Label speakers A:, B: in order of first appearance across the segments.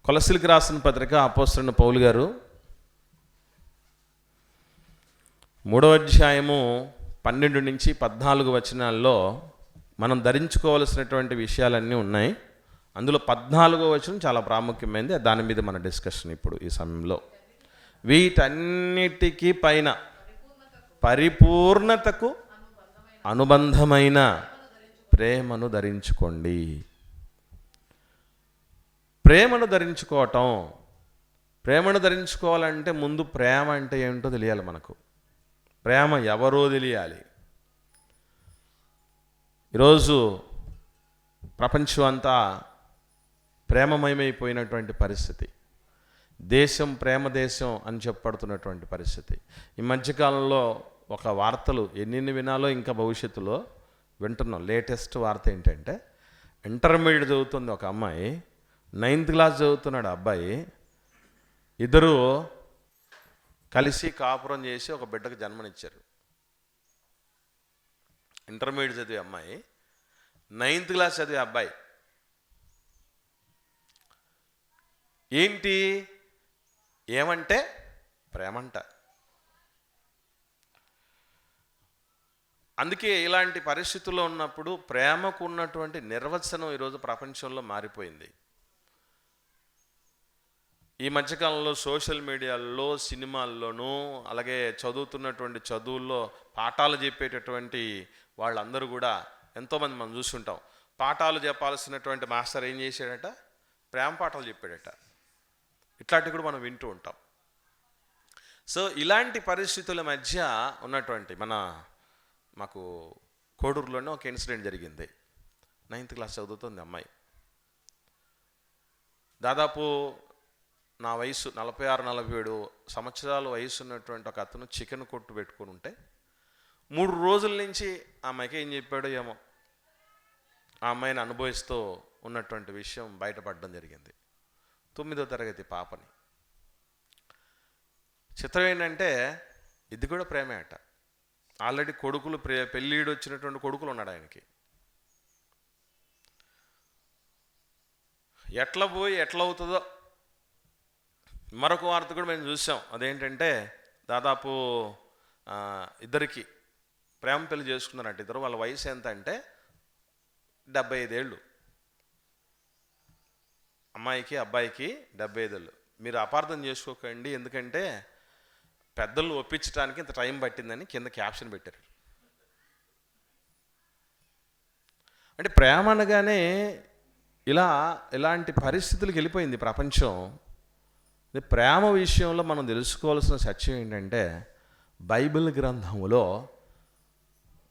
A: కొలస్సీలకు రాసిన పత్రిక అపోస్తలుడైన పౌలు గారు 3వ అధ్యాయము 12 నుంచి 14 వచనాల్లో మనం ధరించుకోవాల్సినటువంటి విషయాలన్నీ ఉన్నాయి. అందులో 14వ వచనం చాలా ప్రాముఖ్యమైనది. దాని మీద మన డిస్కషన్ ఇప్పుడు ఈ సమయంలో. వీటన్నిటికీ పైన పరిపూర్ణతకు అనుబంధమైన ప్రేమను ధరించుకోండి. ప్రేమను ధరించుకోవాలంటే ముందు ప్రేమ అంటే ఏమిటో తెలియాలి. మనకు ప్రేమ ఎవరో తెలియాలి. ఈరోజు ప్రపంచం అంతా ప్రేమమయమైపోయినటువంటి పరిస్థితి. దేశం ప్రేమ దేశం అని చెప్పబడుతున్నటువంటి పరిస్థితి. ఈ మధ్యకాలంలో ఒక వార్తలు ఎన్ని వినాలో ఇంకా భవిష్యత్తులో వింటున్నాం. లేటెస్ట్ వార్త ఏంటంటే, ఇంటర్మీడియట్ చదువుతుంది ఒక అమ్మాయి, 9th క్లాస్ చదువుతున్నాడు అబ్బాయి. ఇద్దరు కలిసి కాపురం చేసి ఒక బిడ్డకు జన్మనిచ్చారు. ఇంటర్మీడియట్ చదివే అమ్మాయి, 9th క్లాస్ చదివే అబ్బాయి. ఏంటి ఏమంటే ప్రేమంట. అందుకే ఇలాంటి పరిస్థితుల్లో ఉన్నప్పుడు ప్రేమకు ఉన్నటువంటి నిర్వచనం ఈరోజు ప్రపంచంలో మారిపోయింది. ఈ మధ్యకాలంలో సోషల్ మీడియాల్లో, సినిమాల్లోనూ, అలాగే చదువుతున్నటువంటి చదువుల్లో పాఠాలు చెప్పేటటువంటి వాళ్ళందరూ కూడా ఎంతోమంది మనం చూస్తుంటాం. పాఠాలు చెప్పాల్సినటువంటి మాస్టర్ ఏం చేశాడట? ప్రేమ పాఠాలు చెప్పాడట. ఇట్లాంటివి కూడా మనం వింటూ ఉంటాం. సో ఇలాంటి పరిస్థితుల మధ్య ఉన్నటువంటి మాకు కోడూరులోనే ఒక ఇన్సిడెంట్ జరిగింది. 9th క్లాస్ చదువుతుంది అమ్మాయి. దాదాపు నా వయసు 46-47 సంవత్సరాల వయసు ఉన్నటువంటి ఒక అతను చికెన్ కొట్టు పెట్టుకుని ఉంటే 3 రోజుల నుంచి ఆ అమ్మాయికి ఏం చెప్పాడో ఏమో, ఆ అమ్మాయిని అనుభవిస్తూ ఉన్నటువంటి విషయం బయటపడడం జరిగింది. 9వ తరగతి పాపని. చిత్రం ఏంటంటే ఇది కూడా ప్రేమే అట. ఆల్రెడీ కొడుకులు పెళ్ళిడు వచ్చినటువంటి కొడుకులు ఉన్నాడు ఆయనకి. ఎట్లా పోయి ఎట్లా అవుతుందో. మరొక వార్త కూడా మేము చూసాం. అదేంటంటే దాదాపు ఇద్దరికి ప్రేమ పెళ్లి చేసుకున్నారంట. ఇద్దరు వాళ్ళ వయసు ఎంత అంటే 75 ఏళ్ళు. అమ్మాయికి అబ్బాయికి 75 ఏళ్ళు. మీరు అపార్థం చేసుకోకండి, ఎందుకంటే పెద్దలు ఒప్పించడానికి ఇంత టైం పట్టిందని కింద క్యాప్షన్ పెట్టారు. అంటే ప్రేమ అనగానే ఇలాంటి పరిస్థితులకు వెళ్ళిపోయింది ప్రపంచం. ప్రేమ విషయంలో మనం తెలుసుకోవాల్సిన సత్యం ఏంటంటే, బైబిల్ గ్రంథంలో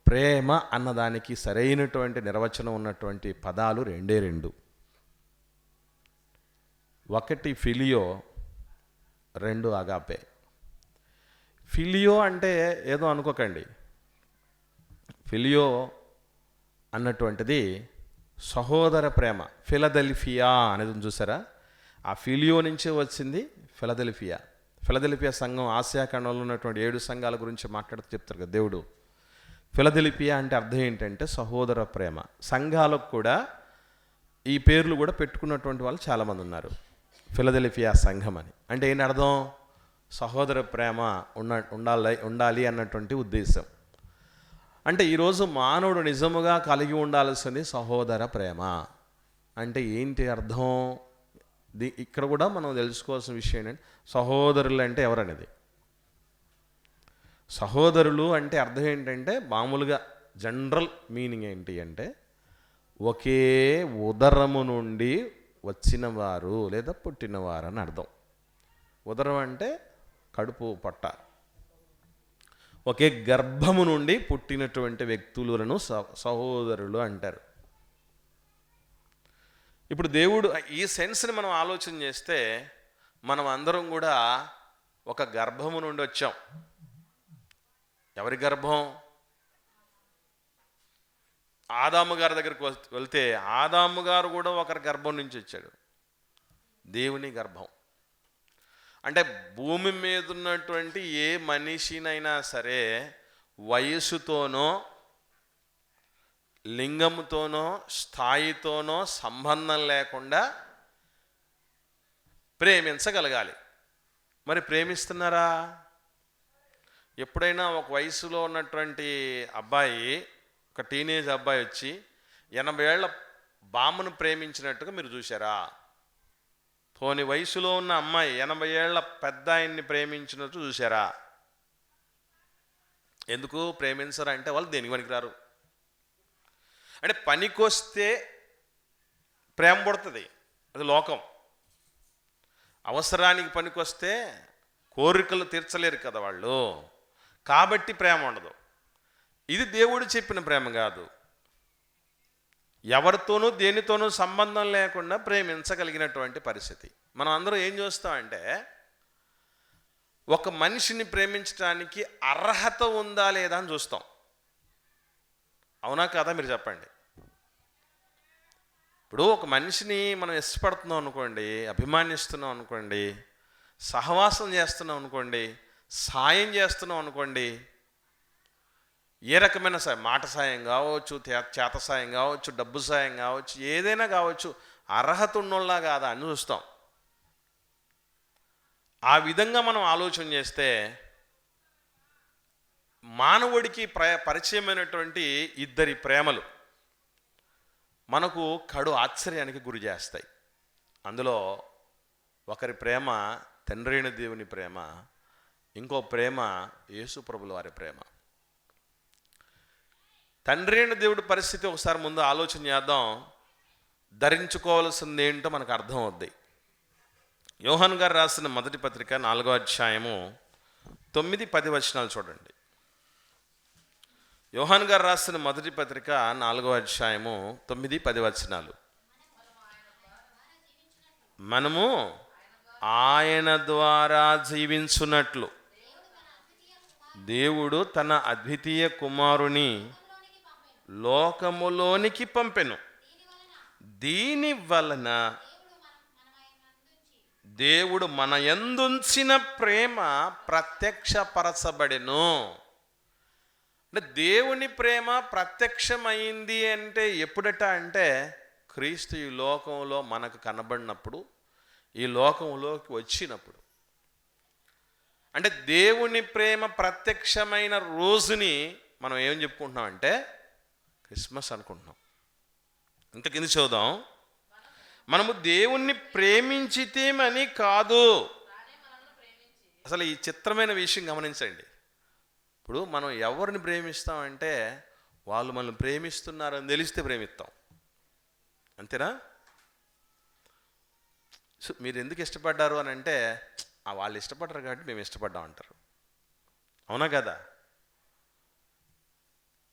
A: ప్రేమ అన్నదానికి సరైనటువంటి నిర్వచనం ఉన్నటువంటి పదాలు 2. 1 ఫిలియో, 2 అగాపే. ఫిలియో అంటే ఏదో అనుకోకండి. ఫిలియో అన్నటువంటిది సహోదర ప్రేమ. ఫిలదెల్ఫియా అనేది చూసారా? ఆ ఫిలియో నుంచే వచ్చింది ఫిలదెల్ఫియా. ఫిలదెల్ఫియా సంఘం ఆసియా ఖండంలో ఉన్నటువంటి 7 సంఘాల గురించి మాట్లాడుతూ చెప్తారు కదా దేవుడు. ఫిలదెల్ఫియా అంటే అర్థం ఏంటంటే సహోదర ప్రేమ. సంఘాలకు కూడా ఈ పేర్లు కూడా పెట్టుకున్నటువంటి వాళ్ళు చాలామంది ఉన్నారు. ఫిలదెల్ఫియా సంఘం అని అంటే ఏంటి అర్థం? సహోదర ప్రేమ ఉండాలి అన్నటువంటి ఉద్దేశం. అంటే ఈరోజు మానవుడు నిజముగా కలిగి ఉండాల్సింది సహోదర ప్రేమ. అంటే ఏంటి అర్థం? ఇక్కడ కూడా మనం తెలుసుకోవాల్సిన విషయం ఏంటంటే, సహోదరులు అంటే ఎవరనేది. సహోదరులు అంటే అర్థం ఏంటంటే, మామూలుగా జనరల్ మీనింగ్ ఏంటి అంటే, ఒకే ఉదరము నుండి వచ్చిన వారు లేదా పుట్టినవారు అని అర్థం. ఉదరం అంటే కడుపు, పొట్ట. ఒకే గర్భము నుండి పుట్టినటువంటి వ్యక్తులను సహోదరులు అంటారు. ఇప్పుడు దేవుడు ఈ సెన్స్ని మనం ఆలోచన చేస్తే, మనం అందరం కూడా ఒక గర్భము నుండి వచ్చాం. ఎవరి గర్భం? ఆదాము గారి దగ్గరికి వెళ్తే ఆదాము గారు కూడా ఒకరి గర్భం నుంచి వచ్చాడు. దేవుని గర్భం. అంటే భూమి మీద ఉన్నటువంటి ఏ మనిషినైనా సరే వయసుతోనో, లింగముతోనో, స్థాయితోనో సంబంధం లేకుండా ప్రేమించగలగాలి. మరి ప్రేమిస్తున్నారా? ఎప్పుడైనా ఒక వయసులో ఉన్నటువంటి అబ్బాయి, ఒక టీనేజ్ అబ్బాయి వచ్చి 80 ఏళ్ల బామ్మను ప్రేమించినట్టుగా మీరు చూసారా? పోని వయసులో ఉన్న అమ్మాయి 80 ఏళ్ల పెద్ద ఆయన్ని ప్రేమించినట్టు చూసారా? ఎందుకు ప్రేమించరంటే వాళ్ళు దేనికి పనికిరారు. అంటే పనికొస్తే ప్రేమ పుడుతుంది, అది లోకం. అవసరానికి పనికొస్తే కోరికలు తీర్చలేరు కదా వాళ్ళు, కాబట్టి ప్రేమ ఉండదు. ఇది దేవుడు చెప్పిన ప్రేమ కాదు. ఎవరితోనూ దేనితోనూ సంబంధం లేకుండా ప్రేమించగలిగినటువంటి పరిస్థితి. మనం అందరం ఏం చూస్తామంటే, ఒక మనిషిని ప్రేమించడానికి అర్హత ఉందా లేదా అని చూస్తాం. అవునా కాదా మీరు చెప్పండి. ఇప్పుడు ఒక మనిషిని మనం ఇష్టపడుతున్నాం అనుకోండి, అభిమానిస్తున్నాం అనుకోండి, సహవాసం చేస్తున్నాం అనుకోండి, సాయం చేస్తున్నాం అనుకోండి, ఏ రకమైన సాయం, మాట సాయం కావచ్చు, చేత సాయం కావచ్చు, డబ్బు సాయం కావచ్చు, ఏదైనా కావచ్చు, అర్హత ఉన్నోళ్ళా కాదా అని చూస్తాం. ఆ విధంగా మనం ఆలోచన చేస్తే మానవుడికి పరిచయమైనటువంటి ఇద్దరి ప్రేమలు మనకు కడు ఆశ్చర్యానికి గురి చేస్తాయి. అందులో ఒకరి ప్రేమ తండ్రి అయిన దేవుని ప్రేమ, ఇంకో ప్రేమ యేసు ప్రభుల వారి ప్రేమ. తండ్రి అయిన దేవుడి పరిస్థితి ఒకసారి ముందు ఆలోచన చేద్దాం. ధరించుకోవాల్సింది ఏంటో మనకు అర్థం అవుద్ది. యోహాను గారు రాసిన మొదటి పత్రిక 4వ అధ్యాయము 9-10 వచనాలు చూడండి. యోహాను గారు రాసిన మొదటి పత్రిక 4వ అధ్యాయము 9-10 వచనాలు. మనము ఆయన ద్వారా జీవించున్నట్లు దేవుడు తన అద్వితీయ కుమారుని లోకములోనికి పంపెను. దీని వలన దేవుడు మన యందుంచిన ప్రేమ ప్రత్యక్షపరచబడెను. అంటే దేవుని ప్రేమ ప్రత్యక్షమైంది అంటే ఎప్పుడట అంటే, క్రీస్తు ఈ లోకంలో మనకు కనబడినప్పుడు, ఈ లోకంలోకి వచ్చినప్పుడు. అంటే దేవుని ప్రేమ ప్రత్యక్షమైన రోజుని మనం ఏం చెప్పుకుంటున్నాం అంటే క్రిస్మస్ అనుకుంటున్నాం. ఇంత కింద చూద్దాం. మనము దేవుణ్ణి ప్రేమించితేమని కాదు. అసలు ఈ చిత్రమైన విషయం గమనించండి. ఇప్పుడు మనం ఎవరిని ప్రేమిస్తామంటే వాళ్ళు మనల్ని ప్రేమిస్తున్నారని తెలిస్తే ప్రేమిస్తాం, అంతేనా? సో మీరు ఎందుకు ఇష్టపడ్డారు అని అంటే, వాళ్ళు ఇష్టపడ్డారు కాబట్టి మేము ఇష్టపడ్డాం అంటారు. అవునా కదా?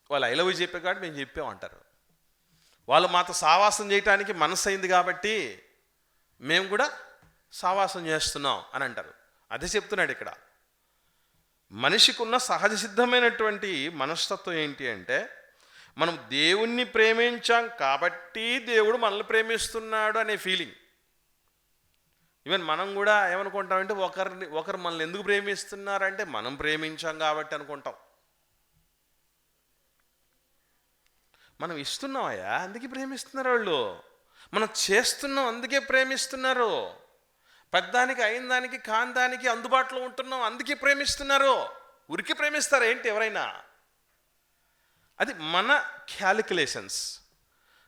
A: వాళ్ళు ఐ లవ్ యూ చెప్పే కాబట్టి మేము చెప్పామంటారు. వాళ్ళు మాతో సావాసం చేయటానికి మనసు అయింది కాబట్టి మేము కూడా సావాసం చేస్తున్నాం అని అంటారు. అదే చెప్తున్నాడు ఇక్కడ. మనిషికి ఉన్న సహజ సిద్ధమైనటువంటి మనస్తత్వం ఏంటి అంటే, మనం దేవుణ్ణి ప్రేమించాం కాబట్టి దేవుడు మనల్ని ప్రేమిస్తున్నాడు అనే ఫీలింగ్. ఈవెన్ మనం కూడా ఏమనుకుంటామంటే, ఒకరు మనల్ని ఎందుకు ప్రేమిస్తున్నారంటే మనం ప్రేమించాం కాబట్టి అనుకుంటాం. మనం ఇస్తున్నామయ్యా అందుకే ప్రేమిస్తున్నారు వాళ్ళు, మనం చేస్తున్నాం అందుకే ప్రేమిస్తున్నారు, పెద్దానికి అయిన దానికి కాని దానికి అందుబాటులో ఉంటున్నాం అందుకే ప్రేమిస్తున్నారు. ఉరికి ప్రేమిస్తారు ఏంటి ఎవరైనా? అది మన క్యాలిక్యులేషన్స్.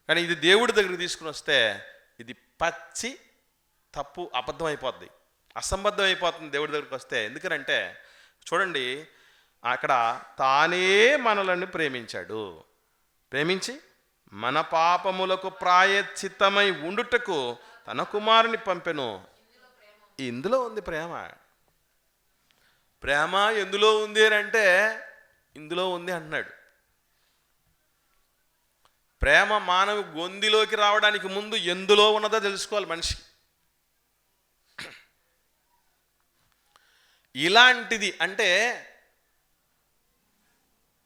A: కానీ ఇది దేవుడి దగ్గరికి తీసుకుని వస్తే ఇది పచ్చి తప్పు, అబద్ధం అయిపోద్ది, అసంబద్ధం అయిపోతుంది దేవుడి దగ్గరికి వస్తే. ఎందుకనంటే చూడండి, అక్కడ తానే మనలను ప్రేమించాడు, ప్రేమించి మన పాపములకు ప్రాయశ్చిత్తమై ఉండుటకు తన కుమారుని పంపెను. ఇందులో ఉంది ప్రేమ. ప్రేమ ఎందులో ఉంది అని అంటే ఇందులో ఉంది అంటున్నాడు. ప్రేమ మానవ గొంతులోకి రావడానికి ముందు ఎందులో ఉన్నదో తెలుసుకోవాలి మనిషికి. ఇలాంటిది అంటే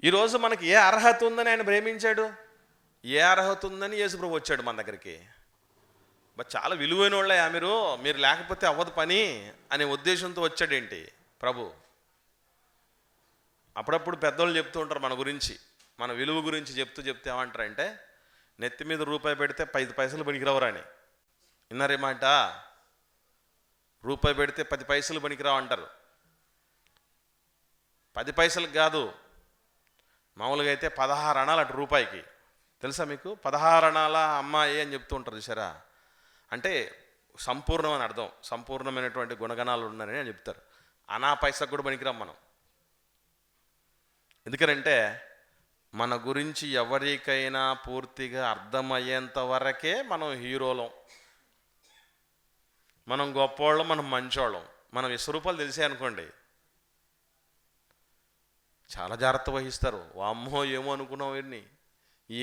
A: ఈరోజు మనకి ఏ అర్హత ఉందని ఆయన ప్రేమించాడు, ఏ అర్హత ఉందని యేసుప్రభు వచ్చాడు మన దగ్గరికి. బట్ చాలా విలువైన వాళ్ళయా మీరు లేకపోతే అవ్వదు పని అనే ఉద్దేశంతో వచ్చాడేంటి ప్రభు? అప్పుడప్పుడు పెద్దోళ్ళు చెప్తూ ఉంటారు మన గురించి, మన విలువ గురించి చెప్తే ఏమంటారంటే, నెత్తి మీద రూపాయి పెడితే 5 పైసలు పనికిరావరా అని. విన్నారేమాట? రూపాయి పెడితే 10 పైసలు పనికిరావు అంటారు. 10 పైసలకు కాదు, మామూలుగా అయితే 16 అణాలు అటు రూపాయికి. తెలుసా మీకు? 16 అణాల అమ్మాయి అని చెప్తూ ఉంటారు చూసారా. అంటే సంపూర్ణం అని అర్థం, సంపూర్ణమైనటువంటి గుణగణాలు ఉన్నాయని అని చెప్తారు. అనా పైసకు కూడా పనికిరాం మనం. ఎందుకనంటే మన గురించి ఎవరికైనా పూర్తిగా అర్థమయ్యేంత వరకే మనం హీరోలం, మనం గొప్పవాళ్ళం, మనం మంచోళ్ళం. మనం విశ్వరూపాలు తెలిసే అనుకోండి, చాలా జాగ్రత్త వహిస్తారు. వామ్మో ఏమో అనుకున్నాం వీడిని, ఈ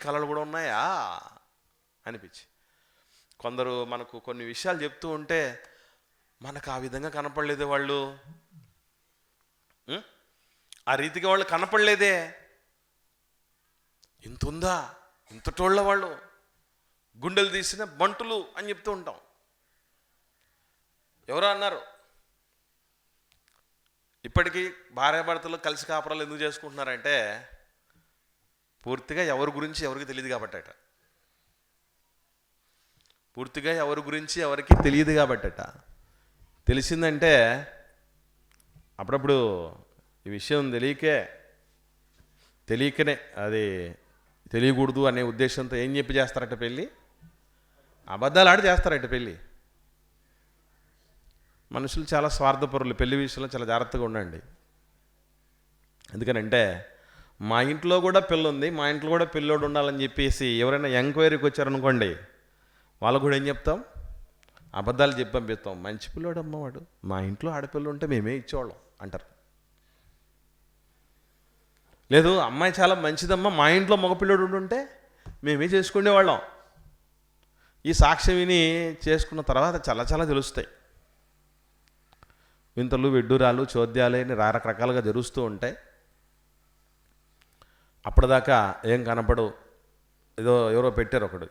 A: కళలు కూడా ఉన్నాయా అనిపించి. కొందరు మనకు కొన్ని విషయాలు చెప్తూ ఉంటే మనకు ఆ విధంగా కనపడలేదే వాళ్ళు, ఆ రీతిగా వాళ్ళు కనపడలేదే, ఇంత ఉందా, ఇంతటోళ్ళ వాళ్ళు, గుండెలు తీసిన బంటులు అని చెప్తూ ఉంటాం. ఎవరో అన్నారు, ఇప్పటికీ భార్యాభర్తలు కలిసి కాపురాలు ఎందుకు చేసుకుంటున్నారంటే పూర్తిగా ఎవరి గురించి ఎవరికి తెలియదు కాబట్టట. పూర్తిగా ఎవరి గురించి ఎవరికి తెలియదు కాబట్టట. తెలిసిందంటే అప్పుడప్పుడు ఈ విషయం తెలియకనే అది తెలియకూడదు అనే ఉద్దేశంతో ఏం చెప్పి చేస్తారట పెళ్ళి? అబద్ధాలు ఆడి చేస్తారట పెళ్ళి. మనుషులు చాలా స్వార్థపరులు, పెళ్లి విషయంలో చాలా జాగ్రత్తగా ఉండండి. ఎందుకనంటే మా ఇంట్లో కూడా పిల్ల ఉంది, మా ఇంట్లో కూడా పిల్లోడు ఉండాలని చెప్పేసి ఎవరైనా ఎంక్వైరీకి వచ్చారనుకోండి, వాళ్ళు కూడా ఏం చెప్తాం? అబద్ధాలు చెప్పి పంపిస్తాం. మంచి పిల్లోడు అమ్మవాడు, మా ఇంట్లో ఆడపిల్ల ఉంటే మేమే ఇచ్చేవాళ్ళం అంటారు. లేదు, అమ్మాయి చాలా మంచిదమ్మా, మా ఇంట్లో మగపిల్లోడు ఉంటే మేమే చేసుకునేవాళ్ళం. ఈ సాక్ష్యం విని చేసుకున్న తర్వాత చాలా చాలా తెలుస్తాయి. వింతలు, విడ్డూరాలు, చోద్యాలు అని రకరకాలుగా జరుగుతూ ఉంటాయి. అప్పటిదాకా ఏం కనపడవు. ఎవరో పెట్టారు ఒకడు,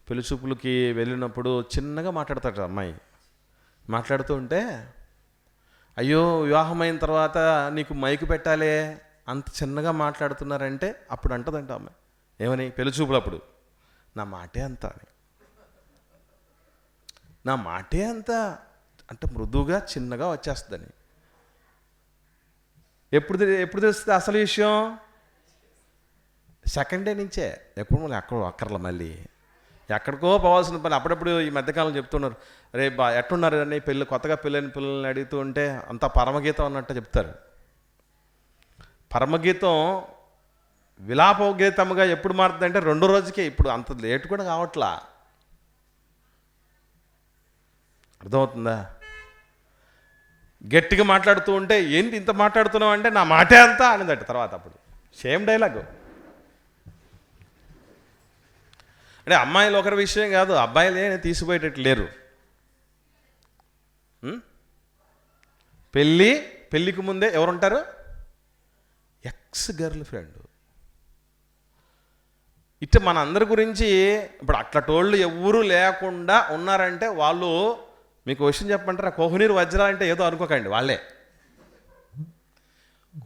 A: పెళ్లి చూపులకి వెళ్ళినప్పుడు చిన్నగా మాట్లాడతాడు అమ్మాయి. మాట్లాడుతూ ఉంటే, అయ్యో వివాహమైన తర్వాత నీకు మైకు పెట్టాలే, అంత చిన్నగా మాట్లాడుతున్నారంటే అప్పుడు అంటదంట అమ్మాయి. ఏమని? పెళ్లి చూపులప్పుడు నా మాటే అంత అని, నా మాటే అంత అంటే మృదువుగా చిన్నగా వచ్చేస్తుందని. ఎప్పుడు తెలుస్తుంది అసలు విషయం? సెకండ్ డే నుంచే. ఎప్పుడు మళ్ళీ అక్కర్ల మళ్ళీ ఎక్కడికో పోవాల్సిన పని. అప్పుడప్పుడు ఈ మధ్యకాలం చెప్తున్నారు, రే ఎట్టున్నారు అని కొత్తగా పెళ్ళైన పిల్లల్ని అడుగుతూ ఉంటే అంతా పరమగీతం అన్నట్టు చెప్తారు. పరమగీతం విలాపగీతముగా ఎప్పుడు మారుతుందంటే 2వ రోజుకే. ఇప్పుడు అంత లేట్ కూడా కావట్లా. అర్థమవుతుందా? గట్టిగా మాట్లాడుతూ ఉంటే ఏంటి ఇంత మాట్లాడుతున్నావు అంటే నా మాటే అంతా అనేదట. తర్వాత అప్పుడు సేమ్ డైలాగు. అంటే అమ్మాయిలు ఒకరి విషయం కాదు, అబ్బాయిలే తీసిపోయేటట్టు లేరు. పెళ్ళికి ముందే ఎవరుంటారు? Ex girl friend. ఇట్లా మన అందరి గురించి ఇప్పుడు అట్లటోళ్ళు ఎవరు లేకుండా ఉన్నారంటే వాళ్ళు, మీకు విషయం చెప్పమంటారా, కోహినూరు వజ్రాలు అంటే ఏదో అనుకోకండి, వాళ్ళే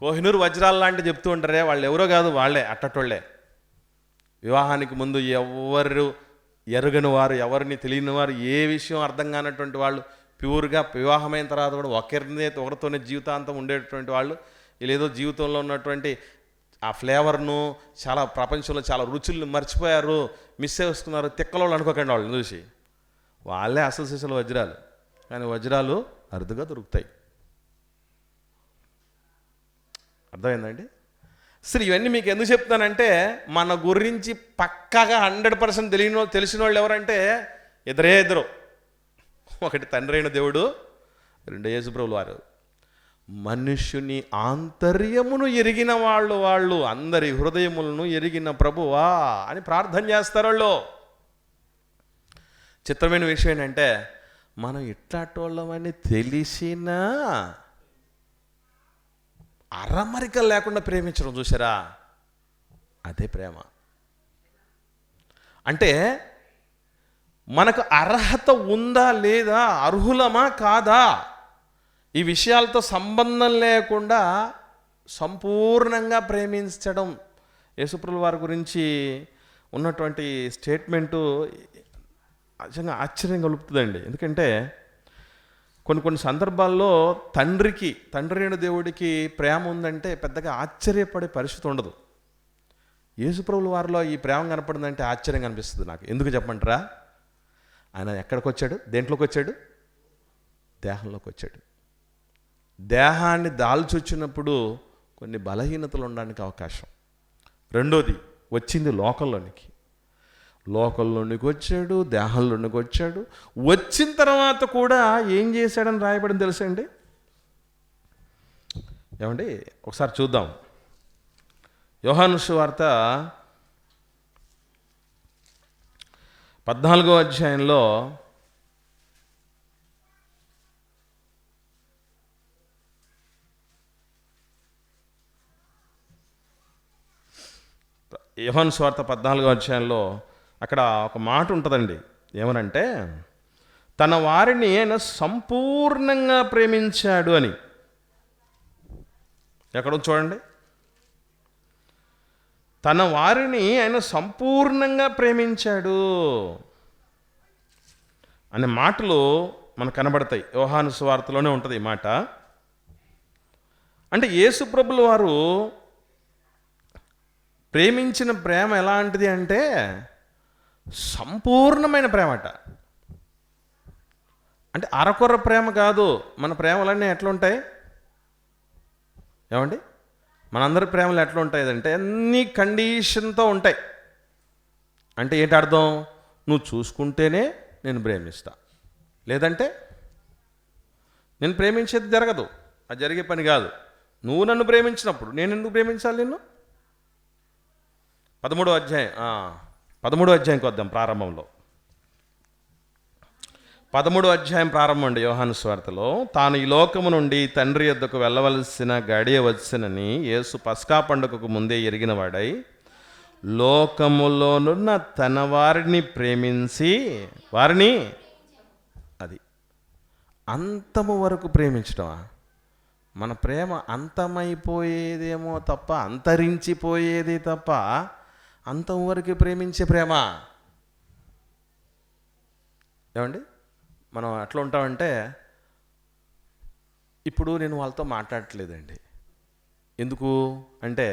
A: కోహినూరు వజ్రాలు లాంటి చెప్తూ ఉంటారే, వాళ్ళు ఎవరో కాదు, వాళ్ళే అట్టటోళ్ళే. వివాహానికి ముందు ఎవరు ఎరుగని వారు, ఎవరిని తెలియని వారు, ఏ విషయం అర్థం కానటువంటి వాళ్ళు, ప్యూర్గా వివాహమైన తర్వాత కూడా ఒకరితోనే జీవితాంతం ఉండేటువంటి వాళ్ళు, లేదో జీవితంలో ఉన్నటువంటి ఆ ఫ్లేవర్ను, చాలా ప్రపంచంలో చాలా రుచులను మర్చిపోయారు, మిస్ చేసుకున్నారు, తిక్కలోళ్ళు అనుకోకండి వాళ్ళని చూసి. వాళ్ళే అసలు సిసలు వజ్రాలు. కానీ వజ్రాలు అరుదుగా దొరుకుతాయి. అర్థమైందండి? సరే, ఇవన్నీ మీకు ఎందుకు చెప్తానంటే మన గురించి పక్కాగా 100% తెలిసిన వాళ్ళు ఎవరంటే ఇద్దరు. ఒకటి తండ్రి అయిన దేవుడు, 2 యేసుప్రభుల వారు. మనుష్యుని ఆంతర్యమును ఎరిగిన వాళ్ళు అందరి హృదయములను ఎరిగిన ప్రభువా అని ప్రార్థన చేస్తారు వాళ్ళు. చిత్రమైన విషయం ఏంటంటే మనం ఇట్లాటోళ్ళమని తెలిసినా అరమరికలు లేకుండా ప్రేమించడం చూసారా, అదే ప్రేమ. అంటే మనకు అర్హత ఉందా లేదా, అర్హులమా కాదా, ఈ విషయాలతో సంబంధం లేకుండా సంపూర్ణంగా ప్రేమించడం. యేసుప్రభుల వారి గురించి ఉన్నటువంటి స్టేట్మెంటు నిజంగా ఆశ్చర్యం కలుపుతుందండి. ఎందుకంటే కొన్ని సందర్భాల్లో తండ్రి అయిన దేవుడికి ప్రేమ ఉందంటే పెద్దగా ఆశ్చర్యపడే పరిస్థితి ఉండదు. యేసుప్రభుల వారిలో ఈ ప్రేమ కనపడిందంటే ఆశ్చర్యం కనిపిస్తుంది నాకు. ఎందుకు చెప్పమంటారా? ఆయన ఎక్కడికి వచ్చాడు? దేంట్లోకి వచ్చాడు? దేహంలోకి వచ్చాడు. దేహాన్ని దాల్చొచ్చినప్పుడు కొన్ని బలహీనతలు ఉండడానికి అవకాశం. రెండోది, వచ్చింది లోకంలోనికి వచ్చాడు, దేహంలోనికి వచ్చాడు. వచ్చిన తర్వాత కూడా ఏం చేశాడని రాయబడింది తెలుసండి? ఏమండి, ఒకసారి చూద్దాం. యోహాను సువార్త 14వ అధ్యాయంలో యోహాను సువార్త 14వ అధ్యాయంలో అక్కడ ఒక మాట ఉంటుందండి. ఏమనంటే, తన వారిని ఆయన సంపూర్ణంగా ప్రేమించాడు అని. ఎక్కడో చూడండి. తన వారిని ఆయన సంపూర్ణంగా ప్రేమించాడు అనే మాటలు మనకు కనబడతాయి. యోహాను సువార్తలోనే ఉంటుంది ఈ మాట. అంటే యేసు ప్రభుల వారు ప్రేమించిన ప్రేమ ఎలాంటిది అంటే సంపూర్ణమైన ప్రేమట. అంటే అరకొర ప్రేమ కాదు. మన ప్రేమలన్నీ ఎట్లుంటాయి ఏమండి? మనందరి ప్రేమలు ఎట్లా ఉంటాయంటే అన్ని కండిషన్తో ఉంటాయి. అంటే ఏంటి అర్థం? నువ్వు చూసుకుంటేనే నేను ప్రేమిస్తా, లేదంటే నేను ప్రేమించేది జరగదు. అది జరిగే పని కాదు. నువ్వు నన్ను ప్రేమించినప్పుడు నేను ఎందుకు ప్రేమించాలి నిన్ను? 13వ అధ్యాయంకి వద్దాం. ప్రారంభంలో 13వ అధ్యాయం ప్రారంభం అండి. యోహాను సువార్తలో, తాను ఈ లోకము నుండి తండ్రి యొద్దకు వెళ్ళవలసిన గడియ వచ్చినని యేసు పస్కా పండుగకు ముందే ఎరిగిన వాడై లోకములోనున్న తన వారిని ప్రేమించి వారిని అది అంతము వరకు ప్రేమించడమా? మన ప్రేమ అంతమైపోయేదేమో తప్ప, అంతరించిపోయేది తప్ప అంతం వరకు ప్రేమించే ప్రేమ ఏమండి? మనం ఎట్లా ఉంటామంటే, ఇప్పుడు నేను వాళ్ళతో మాట్లాడట్లేదండి. ఎందుకు అంటే,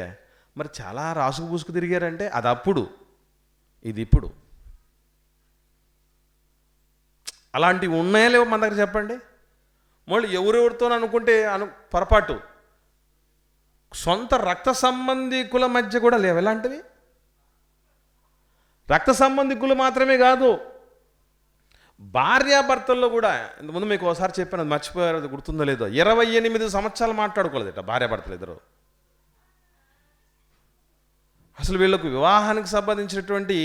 A: మరి చాలా రాసుకు పూసుకు తిరిగారంటే అది అప్పుడు, ఇది ఇప్పుడు. అలాంటివి ఉన్నాయా లేవో మన దగ్గర చెప్పండి. మళ్ళీ ఎవరెవరితో అనుకుంటే పొరపాటు. సొంత రక్త సంబంధికుల మధ్య కూడా లేవు ఎలాంటివి. రక్త సంబంధికులు మాత్రమే కాదు, భార్యాభర్తల్లో కూడా. ఇంతకుముందు మీకు ఒకసారి చెప్పాను, అది మర్చిపోయారు, అది గుర్తుందో లేదో. 28 సంవత్సరాలు మాట్లాడుకోలేదట భార్యాభర్తలు ఇద్దరు. అసలు వీళ్ళకు వివాహానికి సంబంధించినటువంటి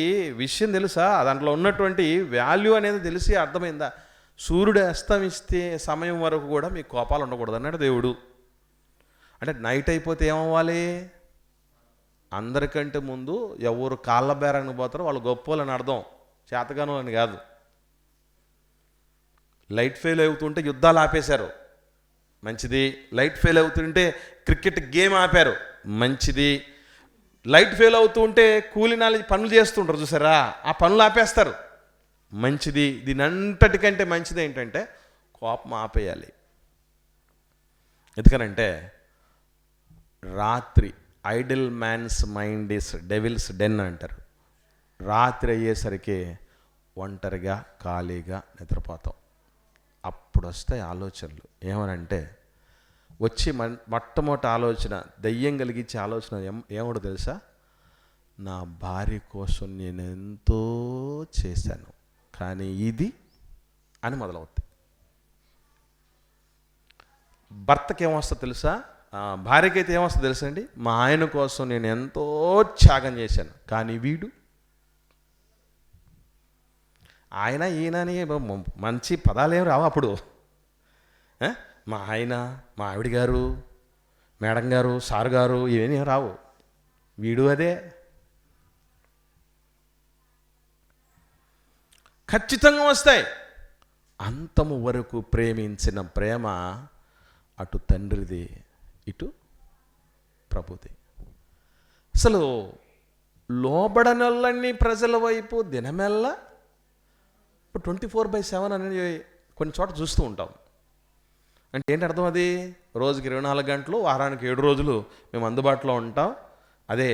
A: విషయం తెలుసా? దాంట్లో ఉన్నటువంటి వాల్యూ అనేది తెలిసి అర్థమైందా? సూర్యుడు అస్తమిస్తే సమయం వరకు కూడా మీకు కోపాలు ఉండకూడదు అన్నాడు దేవుడు. అంటే నైట్ అయిపోతే ఏమవ్వాలి? అందరికంటే ముందు ఎవరు కాళ్ళ బేరానికి పోతారో వాళ్ళు గొప్పోలని అర్థం, చేతగాను అని కాదు. లైట్ ఫెయిల్ అవుతుంటే యుద్ధాలు ఆపేశారు, మంచిది. లైట్ ఫెయిల్ అవుతుంటే క్రికెట్ గేమ్ ఆపారు, మంచిది. లైట్ ఫెయిల్ అవుతూ ఉంటే కూలినాలి పనులు చేస్తుంటారు చూసారా, ఆ పనులు ఆపేస్తారు, మంచిది. దీని అంతటికంటే మంచిది ఏంటంటే కోపం ఆపేయాలి. ఎందుకనంటే రాత్రి idle man's mind is devil's den అంటారు. రాత్రి అయ్యేసరికి ఒంటరిగా ఖాళీగా నిద్రపోతాం. అప్పుడు వస్తాయి ఆలోచనలు. ఏమనంటే వచ్చి మొట్టమొదటి ఆలోచన, దయ్యం కలిగించే ఆలోచన ఏమిటో తెలుసా? నా భార్య కోసం నేను ఎంతో చేశాను కానీ ఇది అని మొదలవుతాయి. భర్తకి ఏమొస్తుంది తెలుసా? భార్యకి అయితే ఏమొస్తుంది తెలుసా అండి? మా ఆయన కోసం నేను ఎంతో త్యాగం చేశాను కానీ వీడు. ఆయన ఈయనని మంచి పదాలు ఏం రావు అప్పుడు. మా ఆయన, మా ఆవిడ గారు, మేడం గారు, సారు గారు ఇవన్నీ రావు. వీడు అదే. ఖచ్చితంగా వస్తాయి. అంతము వరకు ప్రేమించిన ప్రేమ అటు తండ్రిది, ఇటు ప్రభుది. అసలు లోబడనొల్లన్నీ ప్రజల వైపు దినమెల్లా 24/7 అనేది కొన్ని చోట చూస్తూ ఉంటాం. అంటే ఏంటి అర్థం? అది రోజుకి 24 గంటలు, వారానికి 7 రోజులు మేము అందుబాటులో ఉంటాం. అదే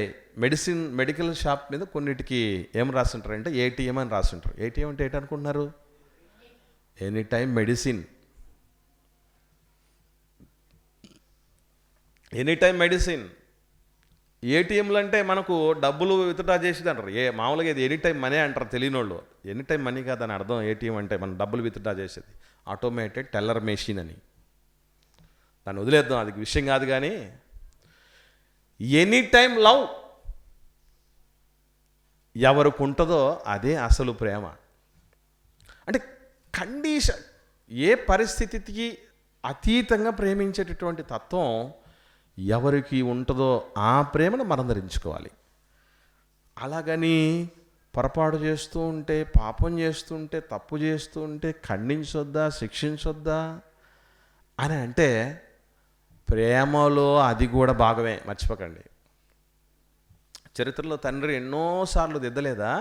A: మెడికల్ షాప్ మీద కొన్నిటికి ఏం రాస్తుంటారంటే ఏటీఎం అని రాస్తుంటారు. ఏటీఎం అంటే ఏంటి అనుకుంటున్నారు? Any time medicine. Any time medicine. ఏటీఎంలు అంటే మనకు డబ్బులు విత్డ్రా చేసేది అంటారు. మామూలుగా ఇది ఎనీ టైం మనీ అంటారు తెలియని వాళ్ళు. ఎనీ టైం మనీ కాదని అర్థం. ఏటీఎం అంటే మనం డబ్బులు విత్డ్రా చేసేది, ఆటోమేటెడ్ టెల్లర్ మెషిన్ అని. దాన్ని వదిలేద్దాం, అది విషయం కాదు. కానీ ఎనీ టైం లవ్ ఎవరికి ఉంటుందో అదే అసలు ప్రేమ. అంటే కండిషన్, ఏ పరిస్థితికి అతీతంగా ప్రేమించేటటువంటి తత్వం ఎవరికి ఉంటుందో ఆ ప్రేమను మనం ధరించుకోవాలి. అలాగని పొరపాటు చేస్తూ ఉంటే, పాపం చేస్తూ ఉంటే, తప్పు చేస్తూ ఉంటే ఖండించొద్దా, శిక్షించొద్దా అని అంటే ప్రేమలో అది కూడా భాగమే, మర్చిపోకండి. చరిత్రలో తండ్రి ఎన్నోసార్లు దిద్దలేదా?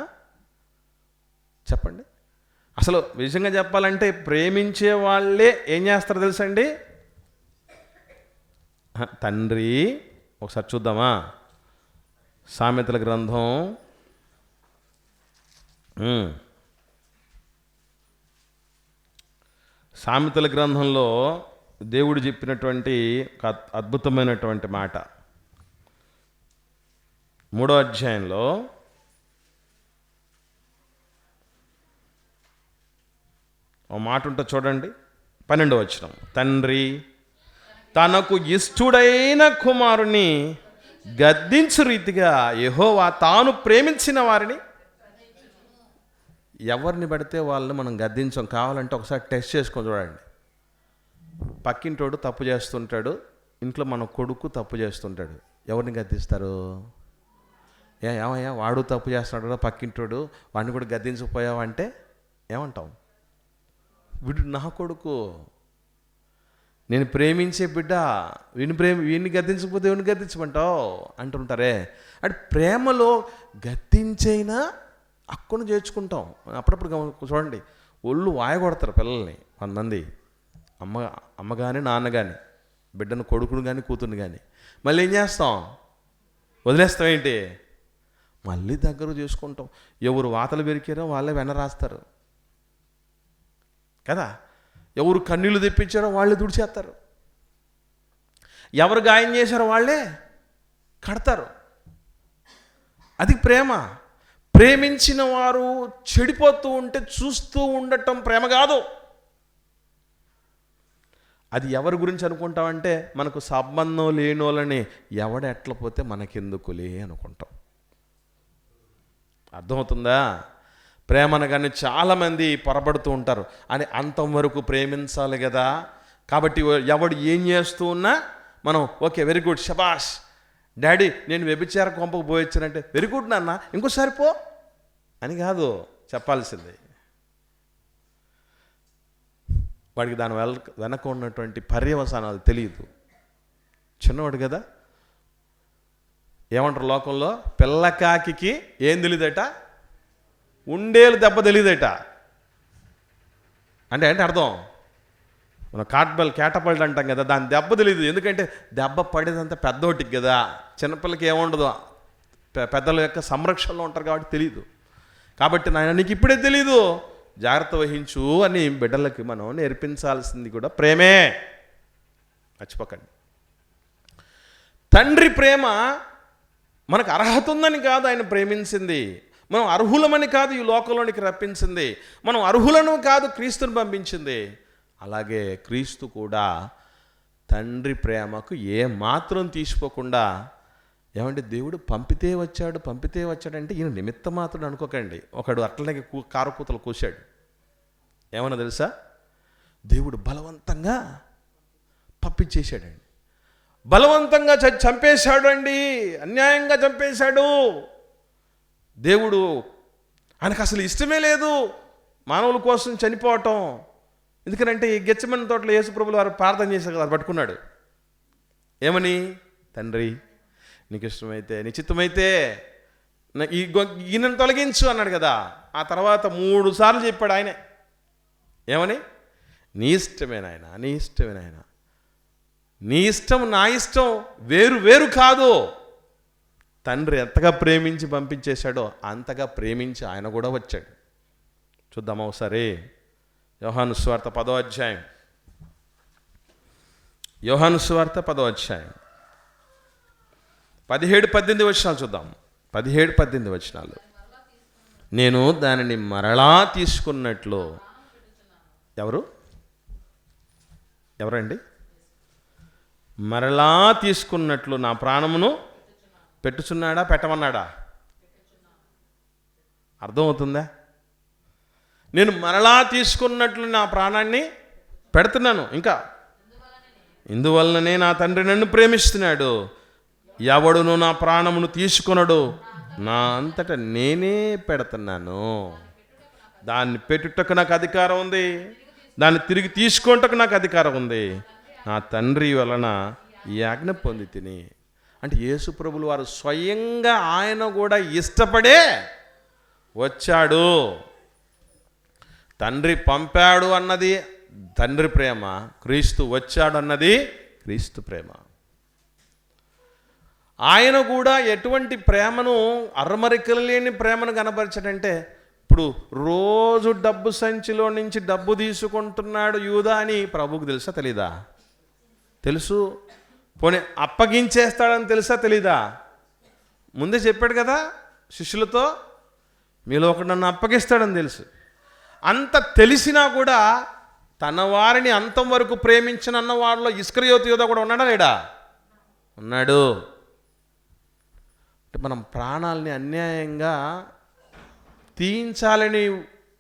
A: చెప్పండి. అసలు నిజంగా చెప్పాలంటే ప్రేమించే వాళ్ళే ఏం చేస్తారో తెలుసండి? తండ్రి, ఒకసారి చూద్దామా సామెతల గ్రంథం, సామెతల గ్రంథంలో దేవుడు చెప్పినటువంటి ఒక అద్భుతమైనటువంటి మాట 3వ అధ్యాయంలో ఓ మాట ఉంటుంది చూడండి, 12వ వచనం. తండ్రి తనకు ఇష్టుడైన కుమారుని గద్దించు రీతిగా యెహోవా తాను ప్రేమించిన వారిని. ఎవరిని పడితే వాళ్ళని మనం గద్దించాం. కావాలంటే ఒకసారి టెస్ట్ చేసుకొని చూడండి. పక్కింటోడు తప్పు చేస్తుంటాడు, ఇంట్లో మన కొడుకు తప్పు చేస్తుంటాడు, ఎవరిని గద్దిస్తారు? ఏమయ్యా వాడు తప్పు చేస్తున్నాడు కదా పక్కింటోడు, వాడిని కూడా గద్దించకపోయావు అంటే ఏమంటాం? వీడు నా కొడుకు, నేను ప్రేమించే బిడ్డ, వీడిని గద్దించకపోతే ఎవరిని గద్దించమంటావు అంటుంటారే. అంటే ప్రేమలో గద్దించైనా హక్కును చేర్చుకుంటాం. అప్పుడప్పుడు చూడండి, ఒళ్ళు వాయగొడతారు పిల్లల్ని కొంతమంది. అమ్మ కానీ నాన్న కానీ, బిడ్డను కొడుకును కానీ కూతుర్ని కానీ. మళ్ళీ ఏం చేస్తాం? వదిలేస్తాం ఏంటి? మళ్ళీ దగ్గర చేసుకుంటాం. ఎవరు వాతలు పెరికారో వాళ్ళే వెన రాస్తారు కదా. ఎవరు కన్నీళ్ళు తెప్పించారో వాళ్ళే దుడిచేస్తారు. ఎవరు గాయం చేశారో వాళ్ళే కడతారు. అది ప్రేమ. ప్రేమించిన వారు చెడిపోతూ ఉంటే చూస్తూ ఉండటం ప్రేమ కాదు. అది ఎవరి గురించి అనుకుంటామంటే మనకు సంబంధం లేని వాళ్ళని ఎవడ ఎట్ల పోతే మనకెందుకులే అనుకుంటాం. అర్థమవుతుందా? ప్రేమనగానే చాలామంది పొరపడుతూ ఉంటారు. అని అంతవరకు ప్రేమించాలి కదా. కాబట్టి ఎవడు ఏం చేస్తూ ఉన్నా మనం ఓకే, వెరీ గుడ్, శబాష్ డాడీ, నేను వ్యభిచార కొంపకు పోయొచ్చానంటే వెరీ గుడ్ నాన్న, ఇంకోసారి పో అని కాదు చెప్పాల్సింది. వాడికి దాని వెనక ఉన్నటువంటి పర్యవసానాలు తెలియదు. చిన్నవాడు కదా. ఏమంటారు లోకంలో? పిల్లకాకి ఏం తెలియదట? ఉండేలు దెబ్బ తెలియదట. అంటే ఏంటి అర్థం? మనం క్యాటపల్ట్ అంటాం కదా, దాని దెబ్బ తెలియదు. ఎందుకంటే దెబ్బ పడేదంతా పెద్దోటికి కదా. చిన్నపిల్లకి ఏముండదు, పెద్దల యొక్క సంరక్షణలో ఉంటారు కాబట్టి తెలియదు. కాబట్టి నాయన నీకు ఇప్పుడే తెలీదు, జాగ్రత్త వహించు అని బిడ్డలకి మనం నేర్పించాల్సింది కూడా ప్రేమే, మర్చిపోకండి. తండ్రి ప్రేమ మనకు అర్హత ఉందని కాదు ఆయన ప్రేమించింది, మనం అర్హులమని కాదు ఈ లోకంలోనికి రప్పించింది, మనం అర్హులను కాదు క్రీస్తుని పంపించింది. అలాగే క్రీస్తు కూడా తండ్రి ప్రేమకు ఏ మాత్రం తీసిపోకుండా, ఏమంటే దేవుడు పంపితే వచ్చాడంటే ఈయన నిమిత్త మాత్రం అనుకోకండి. ఒకడు అట్లనే కారుకూతలు కూశాడు. ఏమన్నా తెలుసా? దేవుడు బలవంతంగా పంపించేశాడండి. బలవంతంగా చంపేశాడు అండి, అన్యాయంగా చంపేశాడు. దేవుడు ఆయనకు అసలు ఇష్టమే లేదు మానవుల కోసం చనిపోవటం. ఎందుకంటే ఈ గెత్సేమనే తోటలో యేసుప్రభులు వారు ప్రార్థన చేశారు కదా, పట్టుకున్నాడు. ఏమని? తండ్రి నీకు ఇష్టమైతే, నీ చిత్తమైతే ఈ గిన్నెను తొలగించు అన్నాడు కదా. ఆ తర్వాత 3 సార్లు చెప్పాడు ఆయనే. ఏమని? నీ ఇష్టమే నాయన, నీ ఇష్టమే నాయన. నీ ఇష్టం నా ఇష్టం వేరు వేరు కాదు. తండ్రి ఎంతగా ప్రేమించి పంపించేశాడో అంతగా ప్రేమించి ఆయన కూడా వచ్చాడు. చూద్దామా ఒకసారి యోహాను సువార్త 10వ అధ్యాయం. యోహాను సువార్త 10వ అధ్యాయం 17-18 వచనాలు చూద్దాం. 17-18 వచనాలు. నేను దానిని మరలా తీసుకున్నట్లు. ఎవరండి? మరలా తీసుకున్నట్లు నా ప్రాణమును పెట్టుచున్నాడా, పెట్టమన్నాడా? అర్థమవుతుందా? నేను మరలా తీసుకున్నట్లు నా ప్రాణాన్ని పెడుతున్నాను. ఇంకా ఇందువలననే నా తండ్రి నన్ను ప్రేమిస్తున్నాడు. ఎవడును నా ప్రాణమును తీసుకొనడు, నా అంతటా నేనే పెడుతున్నాను. దాన్ని పెట్టుటకు నాకు అధికారం ఉంది, దాన్ని తిరిగి తీసుకుంటకు నాకు అధికారం ఉంది. నా తండ్రి వలన ఈ ఆజ్ఞ పొంది తిని. అంటే యేసు ప్రభులు వారు స్వయంగా ఆయన కూడా ఇష్టపడే వచ్చాడు. తండ్రి పంపాడు అన్నది తండ్రి ప్రేమ, క్రీస్తు వచ్చాడు అన్నది క్రీస్తు ప్రేమ. ఆయన కూడా ఎటువంటి ప్రేమను, అరమరికలు లేని ప్రేమను కనపరచాడంటే, ఇప్పుడు రోజు డబ్బు సంచిలో నుంచి డబ్బు తీసుకుంటున్నాడు యూదా అని ప్రభువుకు తెలుసా తెలీదా? తెలుసు. పోనీ అప్పగించేస్తాడని తెలుసా తెలీదా? ముందే చెప్పాడు కదా శిష్యులతో, మీలో ఒకడు నన్ను అప్పగిస్తాడని తెలుసు. అంత తెలిసినా కూడా తన వారిని అంతం వరకు ప్రేమించనన్న వారిలో ఇస్కరియోతు యూదా కూడా ఉన్నాడా లేడా? ఉన్నాడు. అంటే మనం ప్రాణాలని అన్యాయంగా తీయించాలని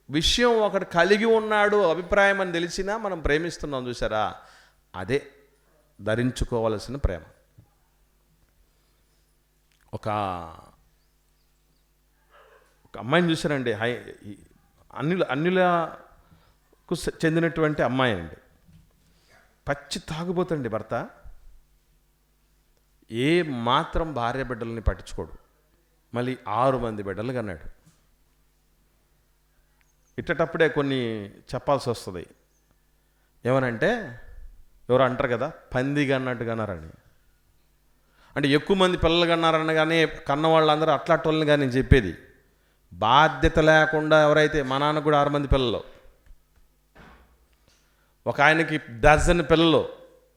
A: విషయం ఒకటి కలిగి ఉన్నాడు అభిప్రాయం అని తెలిసినా మనం ప్రేమిస్తున్నాం. చూసారా? అదే ధరించుకోవలసిన ప్రేమ. ఒక అమ్మాయిని చూసారండి, అన్యులకు చెందినటువంటి అమ్మాయి అండి. పచ్చి తాగుబోతండి భర్త. ఏ మాత్రం భార్య బిడ్డలని పట్టించుకోడు. మళ్ళీ 6 మంది బిడ్డలు కన్నాడు. ఇట్టటప్పుడే కొన్ని చెప్పాల్సి వస్తుంది. ఏమనంటే, ఎవరు అంటారు కదా, పందిగా అన్నట్టు కన్నారని. అంటే ఎక్కువ మంది పిల్లలు కన్నారని కానీ కన్నవాళ్ళందరూ అట్లాంటి కానీ నేను చెప్పేది. బాధ్యత లేకుండా ఎవరైతే, మా నాన్నకు కూడా 6 మంది పిల్లలు, ఒక ఆయనకి 12 పిల్లలు,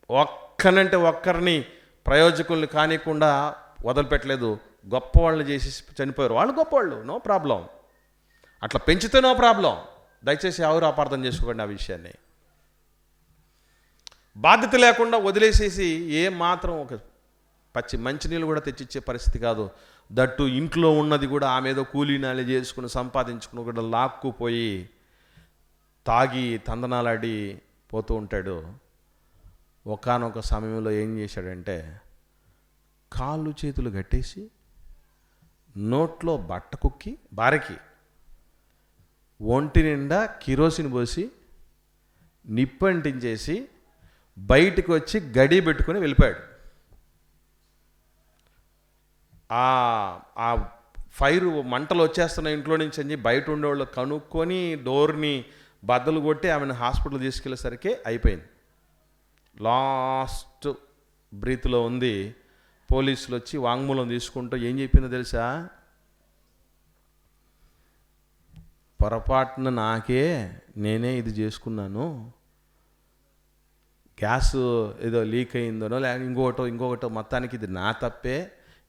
A: ఒక్కనంటే ఒక్కరిని ప్రయోజకుల్ని కానికుండా వదిలిపెట్టలేదు. గొప్పవాళ్ళని చేసి చనిపోయారు. వాళ్ళు గొప్పవాళ్ళు, నో ప్రాబ్లం. అట్లా పెంచితే నో ప్రాబ్లం. దయచేసి ఎవరు అపార్థం చేసుకోకండి ఆ విషయాన్ని. బాధ్యత లేకుండా వదిలేసేసి ఏ మాత్రం ఒక పచ్చి మంచినీళ్ళు కూడా తెచ్చిచ్చే పరిస్థితి కాదు. దట్టు ఇంట్లో ఉన్నది కూడా ఆమె ఏదో కూలీనాలు చేసుకుని సంపాదించుకుని కూడా లాక్కుపోయి తాగి తందనాలాడి పోతూ ఉంటాడు. ఒకానొక సమయంలో ఏం చేశాడంటే, కాళ్ళు చేతులు కట్టేసి నోట్లో బట్ట కుక్కి భార్యకి ఒంటి నిండా కిరోసిన్ పోసి నిప్పు అంటించేసి బయటకు వచ్చి గడి పెట్టుకొని వెళ్ళిపోయాడు. ఆ ఫైర్ మంటలు వచ్చేస్తున్న ఇంట్లో నుంచి అని బయట ఉండేవాళ్ళు కనుక్కొని డోర్ని బద్దలు కొట్టి ఆమెను హాస్పిటల్ తీసుకెళ్ళేసరికి అయిపోయింది. లాస్ట్ బ్రీత్లో ఉంది. పోలీసులు వచ్చి వాంగ్మూలం తీసుకుంటూ ఏం చెప్పిందో తెలుసా? పొరపాటున నేనే ఇది చేసుకున్నాను, గ్యాస్ ఏదో లీక్ అయిందనో లేక ఇంకొకటో మొత్తానికి ఇది నా తప్పే,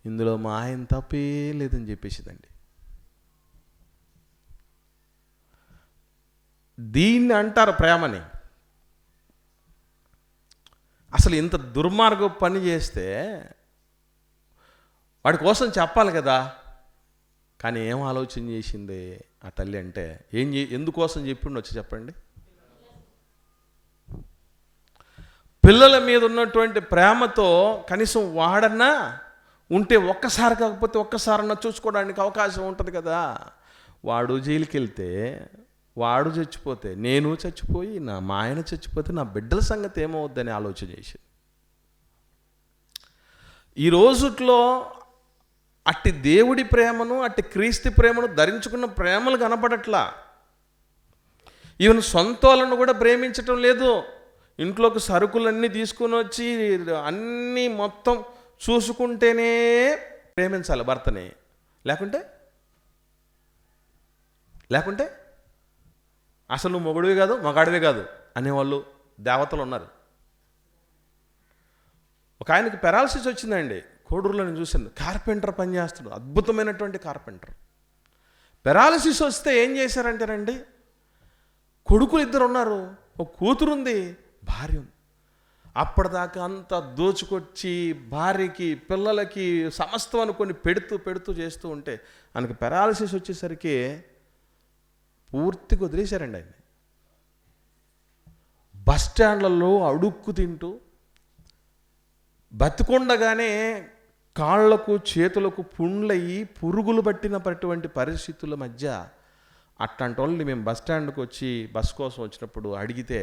A: ఇందులో మా ఆయన తప్పే లేదని చెప్పేసిందండి. దీన్ని అంటారు ప్రేమని. అసలు ఇంత దుర్మార్గ పని చేస్తే వాడి కోసం చెప్పాలి కదా. కానీ ఏం ఆలోచన చేసింది ఆ తల్లి అంటే, ఎందుకోసం చెప్పిండు వచ్చి చెప్పండి. పిల్లల మీద ఉన్నటువంటి ప్రేమతో కనీసం వాడన్నా ఉంటే ఒక్కసారి కాకపోతే ఒక్కసారన్నా చూసుకోవడానికి అవకాశం ఉంటుంది కదా. వాడు జైలుకి వెళ్తే, వాడు చచ్చిపోతే, నేను చచ్చిపోయి, మా ఆయన చచ్చిపోతే నా బిడ్డల సంగతి ఏమవుద్దని ఆలోచన చేసింది. ఈ రోజుట్లో అట్టి దేవుడి ప్రేమను, అట్టి క్రీస్తు ప్రేమను ధరించుకున్న ప్రేమలు కనపడట్లా. ఈవెన్ సొంతోళ్ళను కూడా ప్రేమించటం లేదు. ఇంట్లోకి సరుకులన్నీ తీసుకుని వచ్చి అన్నీ మొత్తం చూసుకుంటేనే ప్రేమించాలి భర్తని, లేకుంటే అసలు నువ్వు మొగుడివి కాదు మగాడివే కాదు అనేవాళ్ళు దేవతలు ఉన్నారు. ఒక ఆయనకి పెరాలసిస్ వచ్చిందండి. కోడూరులో నేను చూశాను. కార్పెంటర్ పని చేస్తాడు, అద్భుతమైనటువంటి కార్పెంటర్. పెరాలసిస్ వస్తే ఏం చేశారంటేనండి, కొడుకులు ఇద్దరు ఉన్నారు, ఒక కూతురుంది, భార్య ఉంది. అప్పటిదాకా అంతా దోచుకొచ్చి భార్యకి పిల్లలకి సమస్తం అనుకొని పెడుతూ చేస్తూ ఉంటే ఆయనకి పెరాలసిస్ వచ్చేసరికి పూర్తిగా వదిలేశారండి ఆయన. బస్ స్టాండ్లలో అడుక్కు తింటూ బతికొండగానే కాళ్లకు చేతులకు పుండ్లయ్యి పురుగులు పట్టినటువంటి పరిస్థితుల మధ్య అట్లాంటి వాళ్ళని మేము బస్ స్టాండ్కి వచ్చి బస్ కోసం వచ్చినప్పుడు అడిగితే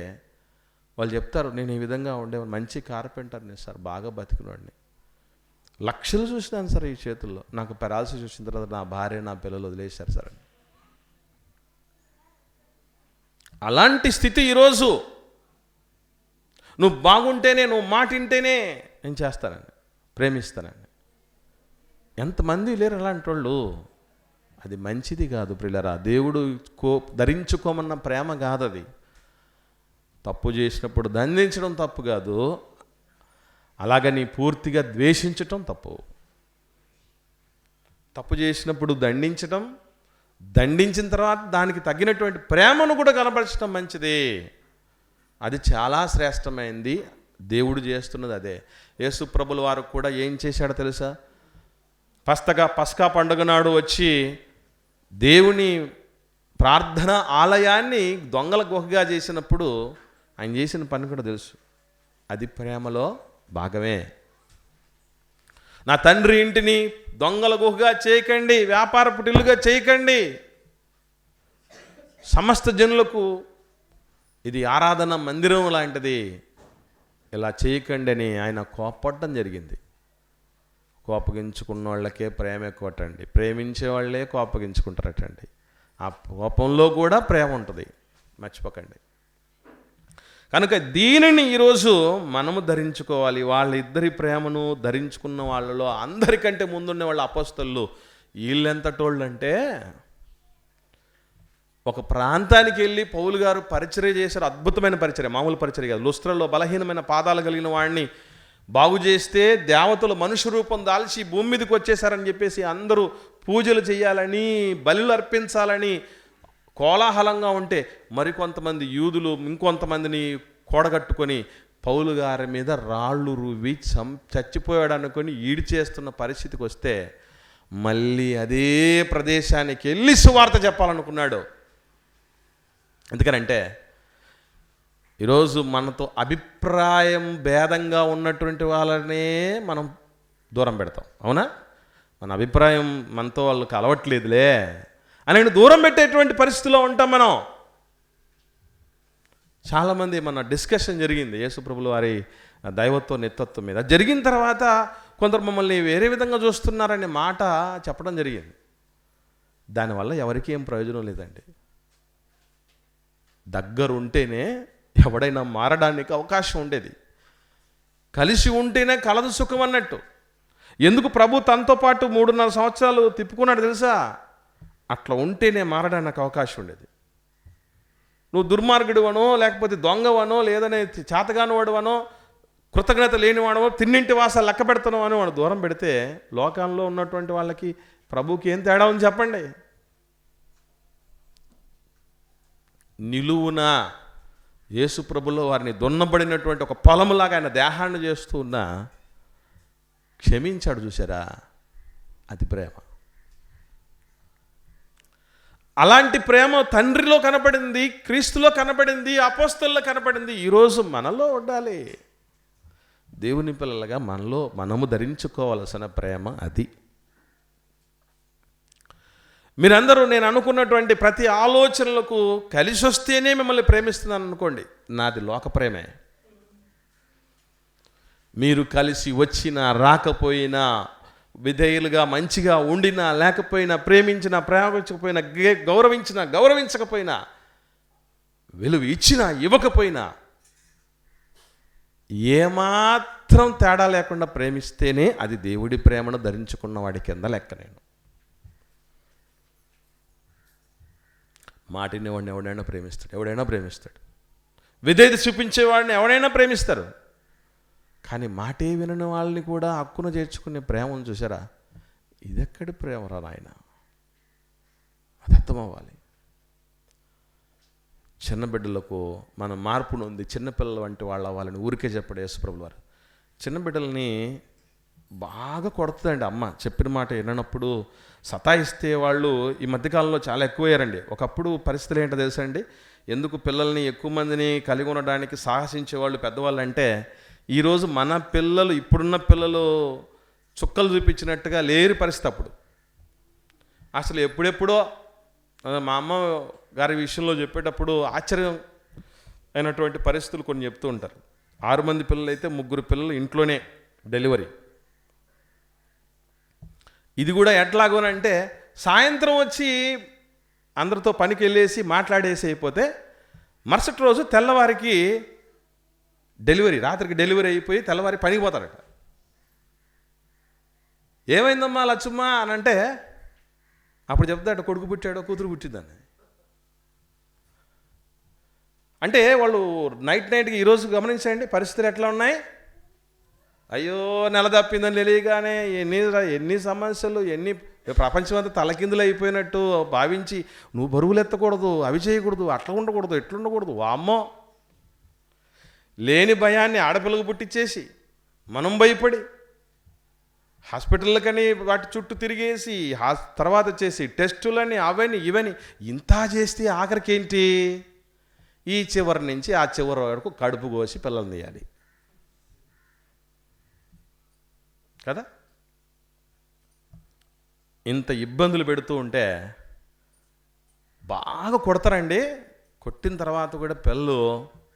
A: వాళ్ళు చెప్తారు, నేను ఈ విధంగా ఉండేవాడిని, మంచి కార్పెంటర్ని సార్, బాగా బతికినవాడిని, లక్షలు చూసినాను సార్ ఈ చేతుల్లో, నాకు పెరాలసిస్ వచ్చిన తర్వాత నా భార్య నా పిల్లలు వదిలేశారు సార్ అని. అలాంటి స్థితి ఈరోజు. నువ్వు బాగుంటేనే, నువ్వు మాట వింటేనే నేను చేస్తానండి, ప్రేమిస్తానండి. ఎంతమంది లేరు అలాంటి వాళ్ళు. అది మంచిది కాదు ప్రియులారా. దేవుడు ధరించుకోమన్న ప్రేమ కాదు అది. తప్పు చేసినప్పుడు దండించడం తప్పు కాదు, అలాగని పూర్తిగా ద్వేషించటం తప్పు. తప్పు చేసినప్పుడు దండించటం, దండించిన తర్వాత దానికి తగినటువంటి ప్రేమను కూడా కనపరచడం మంచిది. అది చాలా శ్రేష్టమైంది. దేవుడు చేస్తున్నది అదే. యేసు ప్రభుల వారు కూడా ఏం చేశాడో తెలుసా? పస్కా పండుగ నాడు వచ్చి దేవుని ప్రార్థన ఆలయాన్ని దొంగల గుహగా చేసినప్పుడు ఆయన చేసిన పని కూడా తెలుసు. అది ప్రేమలో భాగమే. నా తండ్రి ఇంటిని దొంగల గుహగా చేయకండి, వ్యాపారపు ఇల్లుగా చేయకండి, సమస్త జనులకు ఇది ఆరాధన మందిరం లాంటిది, ఇలా చేయకండి అని ఆయన కోపపడడం జరిగింది. కోపగించుకున్న వాళ్ళకే ప్రేమ ఎక్కువటండి, ప్రేమించే వాళ్ళే కోపగించుకుంటారటండి. ఆ కోపంలో కూడా ప్రేమ ఉంటుంది, మర్చిపోకండి. కనుక దీనిని ఈరోజు మనము ధరించుకోవాలి. వాళ్ళిద్దరి ప్రేమను ధరించుకున్న వాళ్ళలో అందరికంటే ముందున్న వాళ్ళ అపోస్తలు. వీళ్ళెంతటోళ్ళు అంటే, ఒక ప్రాంతానికి వెళ్ళి పౌలు గారు పరిచర్య చేశారు. అద్భుతమైన పరిచర్య, మామూలు పరిచర్య కాదు. లుస్త్రలో బలహీనమైన పాదాలు కలిగిన వాడిని బాగు చేస్తే దేవతలు మనుష్య రూపం దాల్చి భూమి మీదకి వచ్చేసారని చెప్పేసి అందరూ పూజలు చేయాలని, బలులు అర్పించాలని కోలాహలంగా ఉంటే మరికొంతమంది యూదులు ఇంకొంతమందిని కూడగట్టుకొని పౌలు గారి మీద రాళ్ళు రువ్వి చచ్చిపోయాడు అనుకొని ఈడ్చేస్తున్న పరిస్థితికి వస్తే మళ్ళీ అదే ప్రదేశానికి వెళ్ళి సువార్త చెప్పాలనుకున్నాడు. ఎందుకనంటే ఈరోజు మనతో అభిప్రాయం భేదంగా ఉన్నటువంటి వాళ్ళనే మనం దూరం పెడతాం. అవునా? మన అభిప్రాయం మనతో వాళ్ళకి అలవట్లేదులే అని దూరం పెట్టేటువంటి పరిస్థితిలో ఉంటాం మనం. చాలామంది మన డిస్కషన్ జరిగింది యేసుప్రభుల వారి దైవత్వ నిత్యత్వం మీద. జరిగిన తర్వాత కొందరు మమ్మల్ని వేరే విధంగా చూస్తున్నారనే మాట చెప్పడం జరిగింది. దానివల్ల ఎవరికి ఏం ప్రయోజనం లేదండి. దగ్గరుంటేనే ఎవడైనా మారడానికి అవకాశం ఉండేది. కలిసి ఉంటేనే కలదు సుఖం అన్నట్టు. ఎందుకు ప్రభు తనతో పాటు 3.5 సంవత్సరాలు తిప్పుకున్నాడు తెలుసా? అట్లా ఉంటేనే మారడానికి అవకాశం ఉండేది. నువ్వు దుర్మార్గుడివనో, లేకపోతే దొంగవనో, లేదనే చేతగాని వాడువనో, కృతజ్ఞత లేనివాడవో, తిన్నింటి వాసాలు లెక్క పెడతానో అని వాడు దూరం పెడితే లోకంలో ఉన్నటువంటి వాళ్ళకి ప్రభుకి ఏం తేడా ఉంది చెప్పండి? నిలువున యేసు ప్రభులో వారిని దున్నబడినటువంటి ఒక పొలములాగా ఆయన దేహాన్ని చేస్తూ ఉన్నా క్షమించాడు. చూసారా? అది ప్రేమ. అలాంటి ప్రేమ తండ్రిలో కనపడింది, క్రీస్తులో కనపడింది, అపోస్తలులో కనపడింది. ఈరోజు మనలో ఉండాలి. దేవుని పిల్లలుగా మనము ధరించుకోవాల్సిన ప్రేమ అది. మీరందరూ నేను అనుకున్నటువంటి ప్రతి ఆలోచనలకు కలిసి వస్తేనే మిమ్మల్ని ప్రేమిస్తున్నాను అనుకోండి, నాది లోక ప్రేమే. మీరు కలిసి వచ్చినా రాకపోయినా, విధేయులుగా మంచిగా ఉండినా లేకపోయినా, ప్రేమించినా ప్రేమించకపోయినా, గౌరవించినా గౌరవించకపోయినా, విలువ ఇచ్చినా ఇవ్వకపోయినా, ఏమాత్రం తేడా లేకుండా ప్రేమిస్తేనే అది దేవుడి ప్రేమను ధరించుకున్న వాడి కింద లెక్క. నేను మాటిని వాడిని ఎవడైనా ప్రేమిస్తాడు. విధేయత చూపించేవాడిని ఎవడైనా ప్రేమిస్తారు. కానీ మాటే వినని వాళ్ళని కూడా హక్కును చేర్చుకునే ప్రేమను చూసారా? ఇదెక్కడి ప్రేమరా నాయన? అది అర్థమవ్వాలి. చిన్న బిడ్డలకు మన మార్పును ఉంది, చిన్నపిల్లల వంటి వాళ్ళు అవ్వాలని ఊరికే చెప్పాడు యేసుప్రభుల వారు. చిన్న బిడ్డల్ని బాగా కొడుతుందండి అమ్మ. చెప్పిన మాట విననప్పుడు సతాయిస్తే వాళ్ళు ఈ మధ్యకాలంలో చాలా ఎక్కువయ్యారండి. ఒకప్పుడు పరిస్థితులు ఏంటో తెలుసా అండి? ఎందుకు పిల్లల్ని ఎక్కువ మందిని కలిగి ఉండడానికి సాహసించేవాళ్ళు పెద్దవాళ్ళు అంటే, ఈరోజు మన పిల్లలు, ఇప్పుడున్న పిల్లలు చుక్కలు చూపించినట్టుగా లేని పరిస్థితి. అప్పుడు అసలు ఎప్పుడెప్పుడో మా అమ్మ గారి విషయంలో చెప్పేటప్పుడు ఆశ్చర్యం అయినటువంటి పరిస్థితులు కొన్ని చెప్తూ ఉంటారు. 6 మంది పిల్లలు అయితే 3 పిల్లలు ఇంట్లోనే డెలివరీ. ఇది కూడా ఎట్లాగోనంటే సాయంత్రం వచ్చి అందరితో పనికి వెళ్ళేసి మాట్లాడేసి అయిపోతే మరుసటి రోజు తెల్లవారికి డెలివరీ, రాత్రికి డెలివరీ అయిపోయి తెల్లవారి పనికి పోతారట. ఏమైందమ్మా లచ్చమ్మ అని అంటే అప్పుడు చెప్తాడు కొడుకు పుట్టాడో కూతురు పుట్టిందని. అంటే వాళ్ళు నైట్కి ఈరోజు గమనించండి పరిస్థితులు ఎట్లా ఉన్నాయి. అయ్యో నెల తప్పిందని తెలియగానే ఎన్ని సమస్యలు, ఎన్ని ప్రపంచం అంతా తలకిందులు అయిపోయినట్టు భావించి నువ్వు బరువులు ఎత్తకూడదు, అవి చేయకూడదు, అట్లా ఉండకూడదు, ఎట్లా ఉండకూడదు. వామ్మో, లేని భయాన్ని ఆడపిల్లకు పుట్టించేసి మనం భయపడి హాస్పిటళ్ళకని వాటి చుట్టూ తిరిగేసి తర్వాత వచ్చేసి టెస్టులని అవని ఇవని ఇంత చేస్తే ఆఖరికి ఏంటి, ఈ చివరి నుంచి ఆ చివరి వరకు కడుపు కోసి పిల్లల్ని తీయాలి కదా. ఇంత ఇబ్బందులు పెడుతూ ఉంటే బాగా కొడతారండి. కొట్టిన తర్వాత కూడా పిల్లలు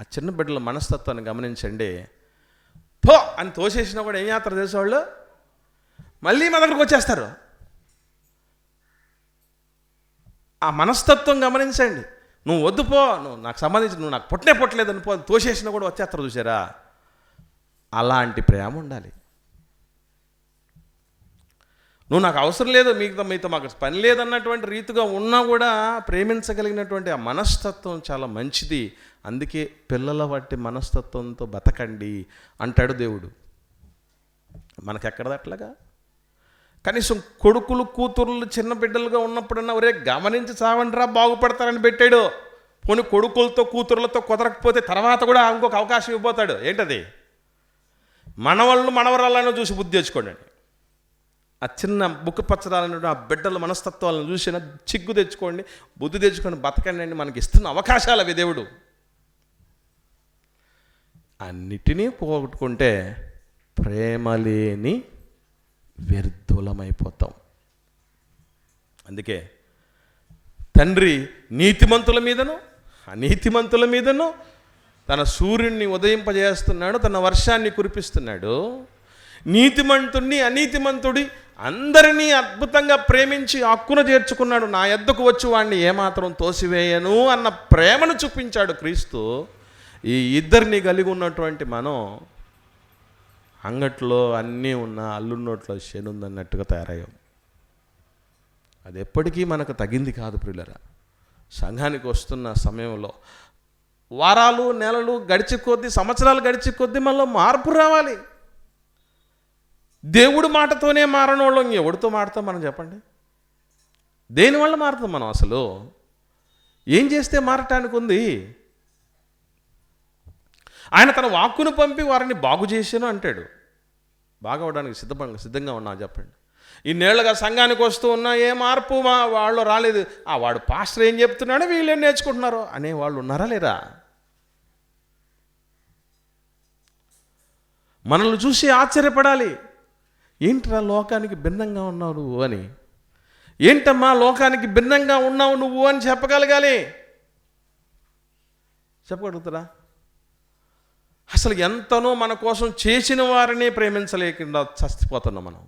A: ఆ చిన్న బిడ్డల మనస్తత్వాన్ని గమనించండి. పో అని తోసేసినా కూడా ఏం చేస్తారు తెలిసిన వాళ్ళు మళ్ళీ మన దగ్గరకు వచ్చేస్తారు. ఆ మనస్తత్వం గమనించండి. నువ్వు వద్దు పో, నువ్వు నాకు సంబంధించి, నువ్వు నాకు పుట్టలేదు అని పో, తోసేసినా కూడా వచ్చేస్తారు. చూసారా? అలాంటి ప్రేమ ఉండాలి. నువ్వు నాకు అవసరం లేదు, మీతో మాకు పని లేదన్నటువంటి రీతిగా ఉన్నా కూడా ప్రేమించగలిగినటువంటి ఆ మనస్తత్వం చాలా మంచిది. అందుకే పిల్లల వంటి మనస్తత్వంతో బతకండి అంటాడు దేవుడు. మనకెక్కడది అట్లాగా? కనీసం కొడుకులు కూతుర్లు చిన్న బిడ్డలుగా ఉన్నప్పుడన్నా ఒరే గమనించి చావండిరా బాగుపడతారని పెట్టాడు. పోనీ కొడుకులతో కూతుర్లతో కుదరకపోతే తర్వాత కూడా ఇంకొక అవకాశం ఇవ్వబోతాడు. ఏంటది? మనవాళ్ళు మనవరాలను చూసి బుద్ధి తెచ్చుకోండి. ఆ చిన్న బుక్కు పచ్చడాలను ఆ బిడ్డల మనస్తత్వాలను చూసిన చిగ్గు తెచ్చుకోండి, బుద్ధి తెచ్చుకొని బతకండి అండి. మనకి ఇస్తున్న అవకాశాలు అవి దేవుడు. అన్నిటినీ పోగొట్టుకుంటే ప్రేమ లేని వ్యర్థులమైపోతాం. అందుకే తండ్రి నీతిమంతుల మీదను అనీతిమంతుల మీదను తన సూర్యుడిని ఉదయింపజేస్తున్నాడు, తన వర్షాన్ని కురిపిస్తున్నాడు. నీతిమంతుడిని అనీతిమంతుడి అందరినీ అద్భుతంగా ప్రేమించి హక్కున చేర్చుకున్నాడు. నా యొద్దకు వచ్చి వాడిని ఏమాత్రం తోసివేయను అన్న ప్రేమను చూపించాడు క్రీస్తు. ఈ ఇద్దరిని కలిగి ఉన్నటువంటి మనం అంగట్లో అన్నీ ఉన్న అల్లున్నోట్లో శనుందన్నట్టుగా తయారయ్యాం. అది ఎప్పటికీ మనకు తగింది కాదు ప్రియులరా. సంఘానికి వస్తున్న సమయంలో వారాలు నెలలు గడిచి కొద్దీ సంవత్సరాలు గడిచి కొద్దీ మనలో మార్పు రావాలి. దేవుడు మాటతోనే మారనోళ్ళం ఎవడితో మారుతాం మనం చెప్పండి? దేనివల్ల మారుతాం మనం? అసలు ఏం చేస్తే మారటానికి ఉంది? ఆయన తన వాక్కును పంపి వారిని బాగు చేసాను అంటాడు. బాగా అవడానికి సిద్ధంగా ఉన్నా చెప్పండి. ఇన్నేళ్లుగా సంఘానికి వస్తూ ఉన్నా ఏ మార్పు వాళ్ళు రాలేదు. వాడు పాస్టర్ ఏం చెప్తున్నాడో వీళ్ళేం నేర్చుకుంటున్నారు అనే వాళ్ళు ఉన్నారా లేరా? మనల్ని చూసి ఆశ్చర్యపడాలి. ఏంట్రా లోకానికి భిన్నంగా ఉన్నావు నువ్వు అని, ఏంటమ్మా లోకానికి భిన్నంగా ఉన్నావు నువ్వు అని చెప్పగలగాలి. చెప్పగలుగుతారా? అసలు ఎంతనో మన కోసం చేసిన వారిని ప్రేమించలేకుండా చచ్చిపోతున్నాం మనం.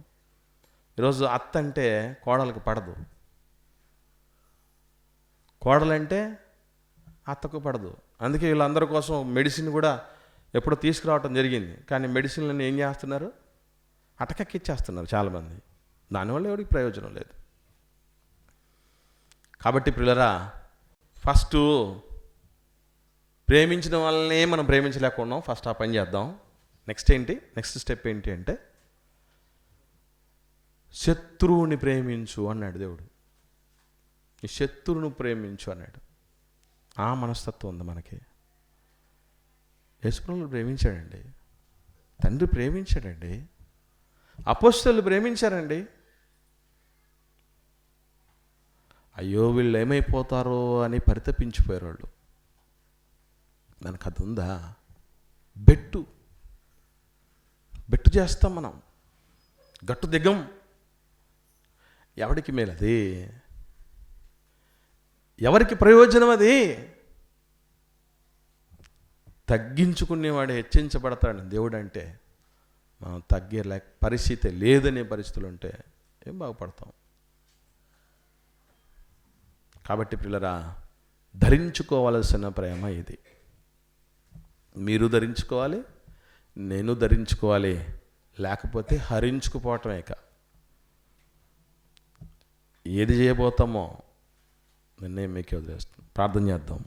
A: ఈరోజు అత్త అంటే కోడలకు పడదు, కోడలంటే అత్తకు పడదు. అందుకే వీళ్ళందరి కోసం మెడిసిన్ కూడా ఎప్పుడో తీసుకురావటం జరిగింది, కానీ మెడిసిన్లను ఏం చేస్తున్నారు? అటకెక్కిచ్చేస్తున్నారు చాలామంది. దానివల్ల ఎవరికి ప్రయోజనం లేదు. కాబట్టి ప్రియులరా, ఫస్ట్ ప్రేమించిన వాళ్ళనే మనం ప్రేమించలేకున్నాం. ఫస్ట్ ఆ పని చేద్దాం. నెక్స్ట్ స్టెప్ ఏంటి అంటే శత్రువుని ప్రేమించు అన్నాడు దేవుడు. ఈ శత్రువును ప్రేమించు అన్నాడు. ఆ మనస్తత్వం ఉంది మనకి. యేసుప్రభువుని ప్రేమించాడండి, తండ్రి ప్రేమించాడండి, అపోస్తలులు ప్రేమించారండి. అయ్యో వీళ్ళు ఏమైపోతారో అని పరితపించిపోయారు వాళ్ళు. మనకు అది ఉందా? బెట్టు చేస్తాం మనం, గట్టు దిగం. ఎవరికి మేలు అది? ఎవరికి ప్రయోజనం అది? తగ్గించుకునేవాడు హెచ్చించబడతాడు. దేవుడు అంటే మనం తగ్గే పరిస్థితి లేదనే పరిస్థితులు ఉంటే ఏం బాగుపడతాం? కాబట్టి ప్రియులరా, ధరించుకోవలసిన ప్రేమ ఇది. మీరు ధరించుకోవాలి, నేను ధరించుకోవాలి. లేకపోతే హరించుకుపోవటమే. ఇక ఏది చేయబోతామో నిర్ణయం మీకే వదిలేస్తాం. ప్రార్థన చేద్దాం.